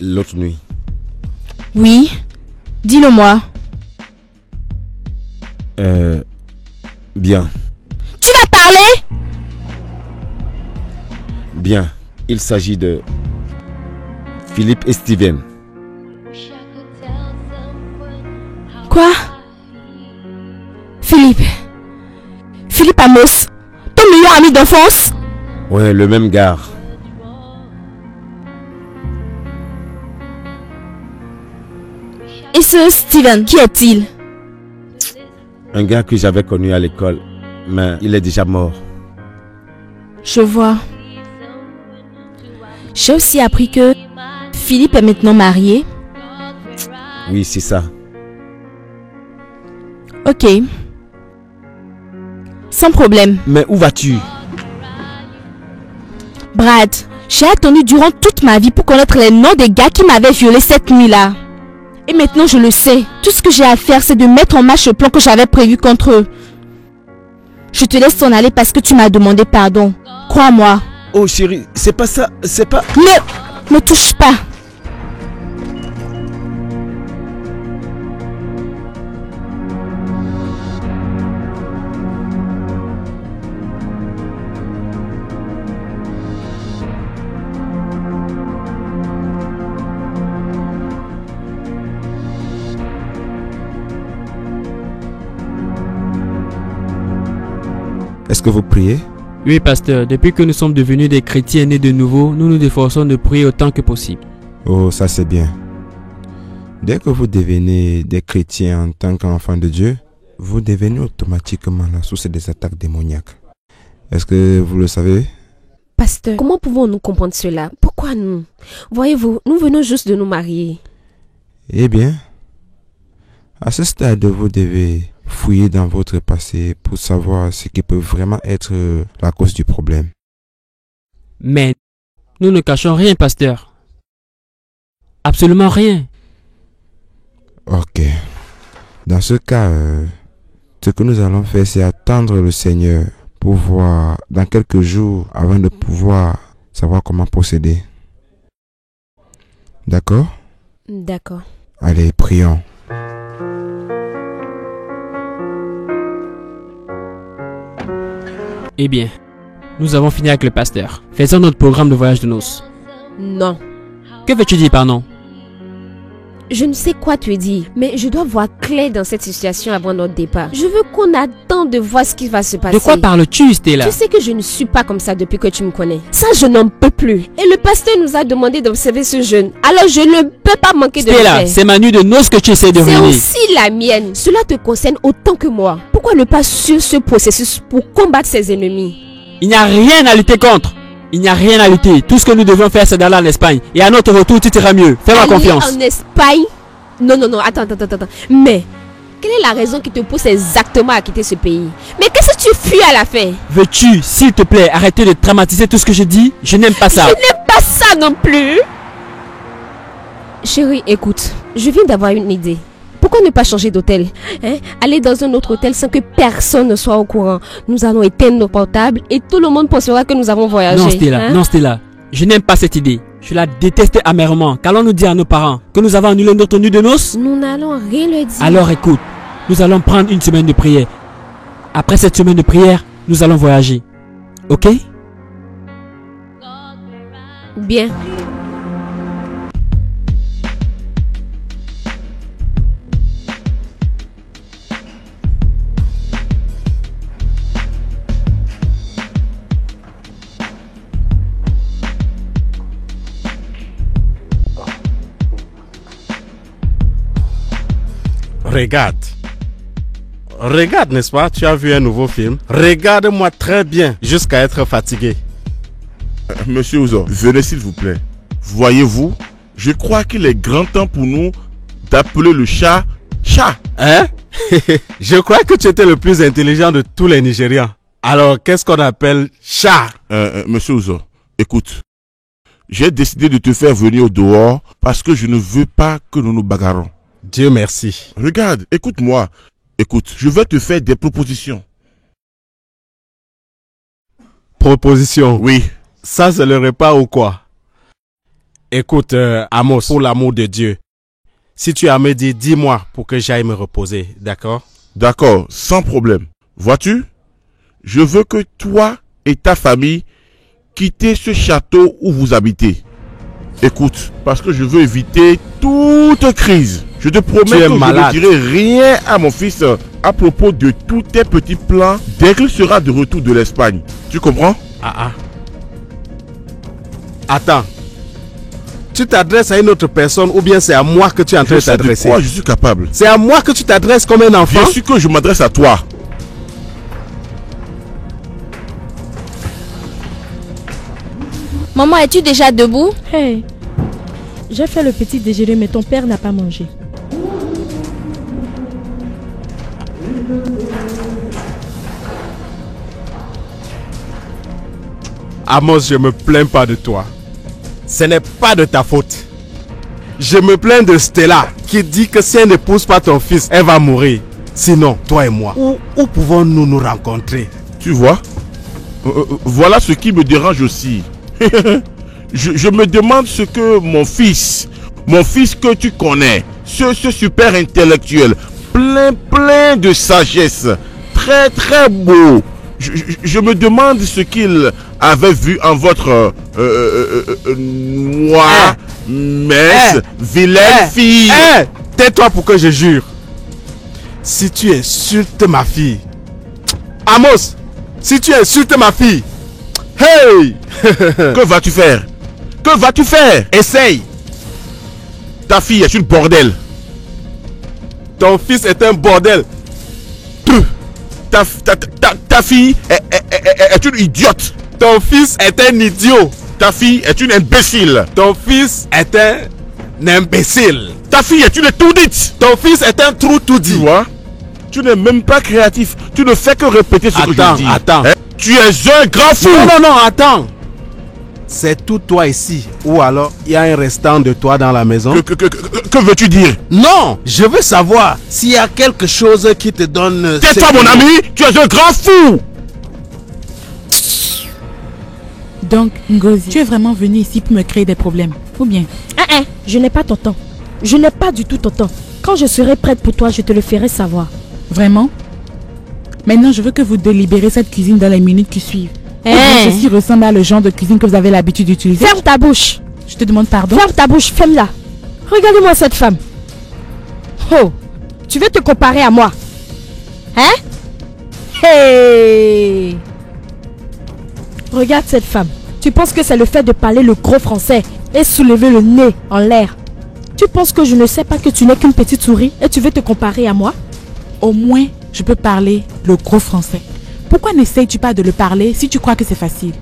l'autre nuit. Oui, dis-le-moi. Bien. Tu vas parler? Bien. Il s'agit de Philippe et Steven. Quoi? Philippe Amos, ton meilleur ami d'enfance? Ouais, le même gars. Et ce Steven, qui est-il? Un gars que j'avais connu à l'école, mais il est déjà mort. Je vois. J'ai aussi appris que Philippe est maintenant marié. Oui, c'est ça. Ok. Sans problème. Mais où vas-tu? Brad, j'ai attendu durant toute ma vie pour connaître les noms des gars qui m'avaient violé cette nuit-là. Et maintenant je le sais. Tout ce que j'ai à faire, c'est de mettre en marche le plan que j'avais prévu contre eux. Je te laisse t'en aller parce que tu m'as demandé pardon. Crois-moi. Oh chérie, c'est pas ça, c'est pas... Ne me touche pas. Est-ce que vous priez? Oui, pasteur, depuis que nous sommes devenus des chrétiens nés de nouveau, nous nous efforçons de prier autant que possible. Oh, ça c'est bien. Dès que vous devenez des chrétiens en tant qu'enfants de Dieu, vous devenez automatiquement la source des attaques démoniaques. Est-ce que vous le savez? Pasteur, comment pouvons-nous comprendre cela? Pourquoi nous? Voyez-vous, nous venons juste de nous marier. Eh bien, à ce stade, vous devez fouiller dans votre passé pour savoir ce qui peut vraiment être la cause du problème. Mais nous ne cachons rien, pasteur. Absolument rien. Ok. Dans ce cas, ce que nous allons faire, c'est attendre le Seigneur pour voir dans quelques jours avant de pouvoir savoir comment procéder. D'accord? D'accord. Allez, prions. Eh bien, nous avons fini avec le pasteur. Faisons notre programme de voyage de noces. Non. Que veux-tu dire par non? Je ne sais quoi te dire, mais je dois voir clair dans cette situation avant notre départ. Je veux qu'on attende de voir ce qui va se passer. De quoi parles-tu, Stella? Tu sais que je ne suis pas comme ça depuis que tu me connais. Ça, je n'en peux plus. Et le pasteur nous a demandé d'observer ce jeûne. Alors je ne peux pas manquer de le Stella, faire. c'est ma nuit de noces que tu essaies de C'est ruiner. aussi la mienne. Cela te concerne autant que moi. Pourquoi ne pas suivre ce processus pour combattre ses ennemis? Il n'y a rien à lutter contre. Il n'y a rien à lutter. Tout ce que nous devons faire, c'est d'aller en Espagne. Et à notre retour, tout ira mieux. Fais-moi confiance. En Espagne? Non, attends. Mais, quelle est la raison qui te pousse exactement à quitter ce pays? Mais qu'est-ce que tu fuis à la fin? Veux-tu, s'il te plaît, arrêter de dramatiser tout ce que je dis? Je n'aime pas ça. Je n'aime pas ça non plus. Chérie, écoute, je viens d'avoir une idée. Pourquoi ne pas changer d'hôtel? Aller dans un autre hôtel sans que personne ne soit au courant. Nous allons éteindre nos portables et tout le monde pensera que nous avons voyagé. Non Stella, je n'aime pas cette idée. Je la déteste amèrement. Qu'allons-nous dire à nos parents? Que nous avons annulé notre nuit de noces? Nous n'allons rien leur dire. Alors écoute, nous allons prendre une semaine de prière. Après cette semaine de prière, nous allons voyager. Ok? Bien. Regarde, n'est-ce pas? Tu as vu un nouveau film? Regarde-moi très bien jusqu'à être fatigué. Monsieur Ouzo, venez s'il vous plaît. Voyez-vous, je crois qu'il est grand temps pour nous d'appeler le chat chat. Hein? Je crois que tu étais le plus intelligent de tous les Nigérians. Alors, qu'est-ce qu'on appelle chat? Monsieur Ouzo, écoute. J'ai décidé de te faire venir au dehors parce que je ne veux pas que nous nous bagarrons. Dieu merci. Regarde, écoute-moi. Écoute, je vais te faire des propositions. Proposition? Oui. Ça, c'est le repas ou quoi? Écoute, Amos, pour l'amour de Dieu, si tu as à me dire, dis-moi pour que j'aille me reposer, d'accord? D'accord, sans problème. Vois-tu, je veux que toi et ta famille quittez ce château où vous habitez. Écoute, parce que je veux éviter toute crise. Je te promets que je ne dirai rien à mon fils à propos de tous tes petits plans dès qu'il sera de retour de l'Espagne. Tu comprends? Attends. Tu t'adresses à une autre personne ou bien c'est à moi que tu es en train de t'adresser? Je suis capable. C'est à moi que tu t'adresses comme un enfant? Bien sûr que je m'adresse à toi. Maman, es-tu déjà debout? Hey, j'ai fait le petit déjeuner, mais ton père n'a pas mangé. Amos, je me plains pas de toi. Ce n'est pas de ta faute. Je me plains de Stella qui dit que si elle n'épouse pas ton fils, elle va mourir. Sinon, toi et moi, où pouvons-nous nous rencontrer? Tu vois, voilà ce qui me dérange aussi. je me demande ce que mon fils que tu connais, ce super intellectuel, plein de sagesse, très beau. Je me demande ce qu'il avait vu en votre noire, mince, vilaine fille. Tais-toi pour que je jure. Si tu insultes ma fille, Amos, si tu insultes ma fille, hey! Que vas-tu faire? Que vas-tu faire? Essaye. Ta fille est une bordel. Ton fils est un bordel. Ta fille est une idiote. Ton fils est un idiot. Ta fille est une imbécile. Ton fils est un imbécile. Ta fille est une étourdite. Ton fils est un trou tout dit. Tu vois? Tu n'es même pas créatif. Tu ne fais que répéter ce que je dis. Attends. Tu es un grand fou. Non, attends. C'est tout toi ici. Ou alors, il y a un restant de toi dans la maison. Que veux-tu dire? Non, je veux savoir s'il y a quelque chose qui te donne... Tais-toi mon ami, tu es un grand fou. Donc, Ngozi, tu es vraiment venu ici pour me créer des problèmes, ou bien? Je n'ai pas ton temps. Je n'ai pas du tout ton temps. Quand je serai prête pour toi, je te le ferai savoir. Vraiment? Maintenant, je veux que vous délibérez cette cuisine dans les minutes qui suivent. Ceci ressemble à le genre de cuisine que vous avez l'habitude d'utiliser. Ferme ta bouche. Je te demande pardon. Ferme ta bouche, ferme-la. Regarde-moi cette femme. Oh, tu veux te comparer à moi? Hein? Hey! Regarde cette femme. Tu penses que c'est le fait de parler le gros français et soulever le nez en l'air? Tu penses que je ne sais pas que tu n'es qu'une petite souris et tu veux te comparer à moi? Au moins, je peux parler le gros français. Pourquoi n'essayes-tu pas de le parler si tu crois que c'est facile?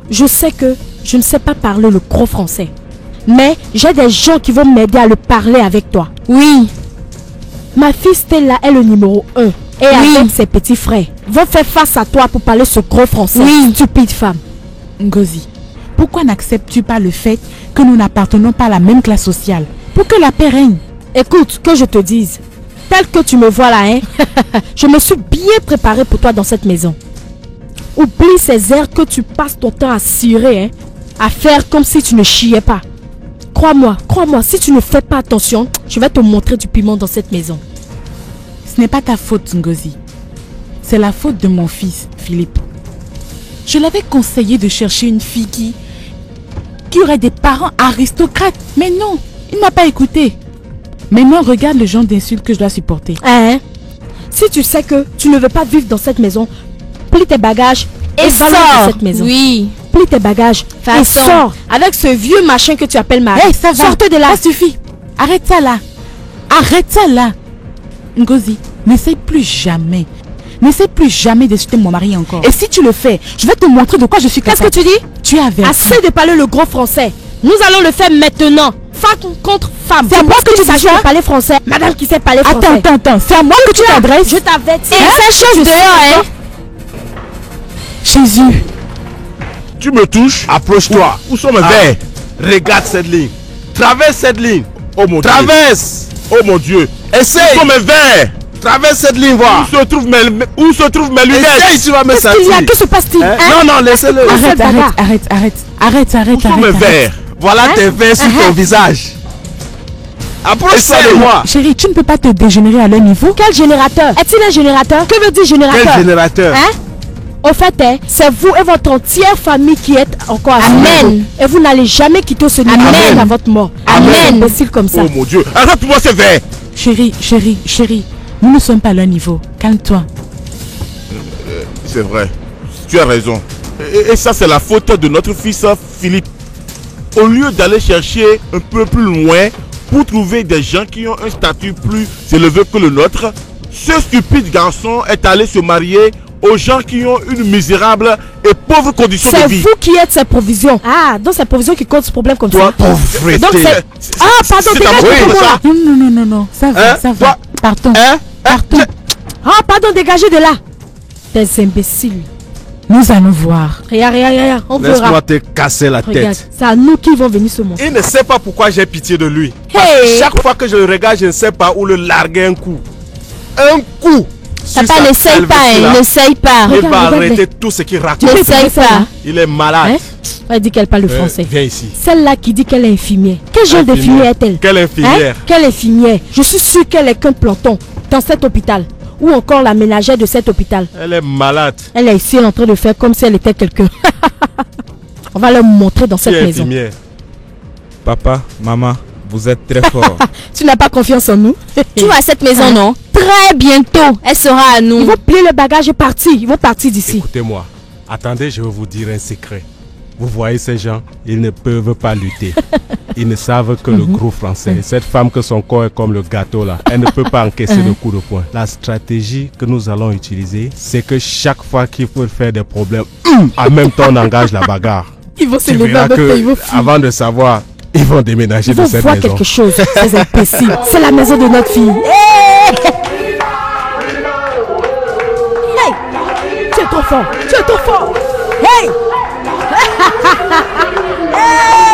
Je sais que je ne sais pas parler le gros français. Mais j'ai des gens qui vont m'aider à le parler avec toi. Oui. Ma fille Stella est le numéro 1. Et avec ses petits frères, vont faire face à toi pour parler ce gros français. Oui. Stupide femme. Ngozi, pourquoi n'acceptes-tu pas le fait que nous n'appartenons pas à la même classe sociale? Pour que la paix règne. Écoute, que je te dise. Tel que tu me vois là, je me suis bien préparée pour toi dans cette maison. Oublie ces airs que tu passes ton temps à cirer, à faire comme si tu ne chiais pas. Crois-moi, si tu ne fais pas attention, je vais te montrer du piment dans cette maison. Ce n'est pas ta faute, Ngozi. C'est la faute de mon fils, Philippe. Je l'avais conseillé de chercher une fille qui aurait des parents aristocrates. Mais non, il ne m'a pas écouté. Maintenant, regarde le genre d'insultes que je dois supporter. Si tu sais que tu ne veux pas vivre dans cette maison, plie tes bagages et sors de cette maison. Oui. Plie tes bagages et sors avec ce vieux machin que tu appelles mari. Hey, ça va. Sortez de là. Ça suffit. Arrête ça là. Arrête ça là. Ngozi, n'essaye plus jamais. N'essaye plus jamais d'insulter mon mari encore. Et si tu le fais, je vais te montrer de quoi je suis capable. Qu'est-ce que tu dis? Tu es averti. Assez de parler le gros français. Nous allons le faire maintenant. Femme contre femme. C'est à moi que tu sais parler français. Madame qui sait parler français. Attends. C'est à moi que tu t'adresses. Je t'avertis. Fais chose dehors, Jésus. Tu me touches? Approche-toi. Où sont mes verres? Regarde cette ligne. Traverse cette ligne. Oh mon Dieu. Traverse. Oh mon Dieu. Essaye. Où sont mes verres? Traverse cette ligne, voir. Où se trouvent mes lunettes? Essaye, tu vas me Qu'est-ce qu'il y a? sentir. Que se passe-t-il? Non, laissez-le. Arrête. Où sont mes verres? Voilà tes verres sur ton visage. Approche-toi de moi. Chérie, tu ne peux pas te dégénérer à leur niveau. Quel générateur? Est-il un générateur? Que veut dire générateur? Quel générateur? Hein? Au fait, c'est vous et votre entière famille qui êtes encore à ce Amen. niveau. Et vous n'allez jamais quitter ce niveau Amen. à votre mort. Amen. Imbécile comme ça. Oh mon Dieu, arrête-moi ces verres. Chérie, nous ne sommes pas à leur niveau. Calme-toi. C'est vrai, tu as raison. Et ça, c'est la faute de notre fils Philippe. Au lieu d'aller chercher un peu plus loin pour trouver des gens qui ont un statut plus élevé que le nôtre, ce stupide garçon est allé se marier aux gens qui ont une misérable et pauvre condition de C'est vie. vous qui êtes ces provisions. Ah, donc c'est provisions qui causent ce problème comme Toi, ça. pauvreté. Donc c'est... Ah, pardon, dégage de moi. Non. Ça va, Hein? ça va. Partons. Partons. Ah, pardon, dégagez de là. Des imbéciles. Nous allons voir. Regarde, on verra. Laisse-moi te casser la Regarde, tête. c'est à nous qui vont venir ce mois. Il ne sait pas pourquoi j'ai pitié de lui. Hey. Chaque fois que je le regarde, je ne sais pas où le larguer un coup. Un coup. Papa, n'essaye pas, hein, n'essaye pas. Il va Regarde, arrêter tout ce qu'il raconte. N'essaye pas. Il est malade. Hein? Elle dit qu'elle parle le français. Viens ici. Celle-là qui dit qu'elle est infirmière. Quel genre d'infirmière est-elle? Quelle infirmière? Quelle infirmière? Je suis sûre qu'elle est qu'un planton dans cet hôpital. Ou encore la ménagère de cet hôpital. Elle est malade. Elle est ici en train de faire comme si elle était quelqu'un. On va leur montrer dans cette Qui est maison. infirmière? Papa, maman, vous êtes très forts. Tu n'as pas confiance en nous? Tu vois cette maison, non? Très bientôt, elle sera à nous. Ils vont plier le bagage et partir. Ils vont partir d'ici. Écoutez-moi. Attendez, je vais vous dire un secret. Vous voyez ces gens, ils ne peuvent pas lutter. Ils ne savent que le gros français. Et cette femme que son corps est comme le gâteau là, elle ne peut pas encaisser le coup de poing. La stratégie que nous allons utiliser, c'est que chaque fois qu'il faut faire des problèmes, en même temps on engage la bagarre. Ils vont se Tu lever verras avec eux, que ils vont fuir. avant de savoir, ils vont déménager Ils de vont cette voir maison. quelque chose, ces imbéciles. C'est la maison de notre fille. Hey! Tu es trop fort! Tu es trop fort! Hey! Hey!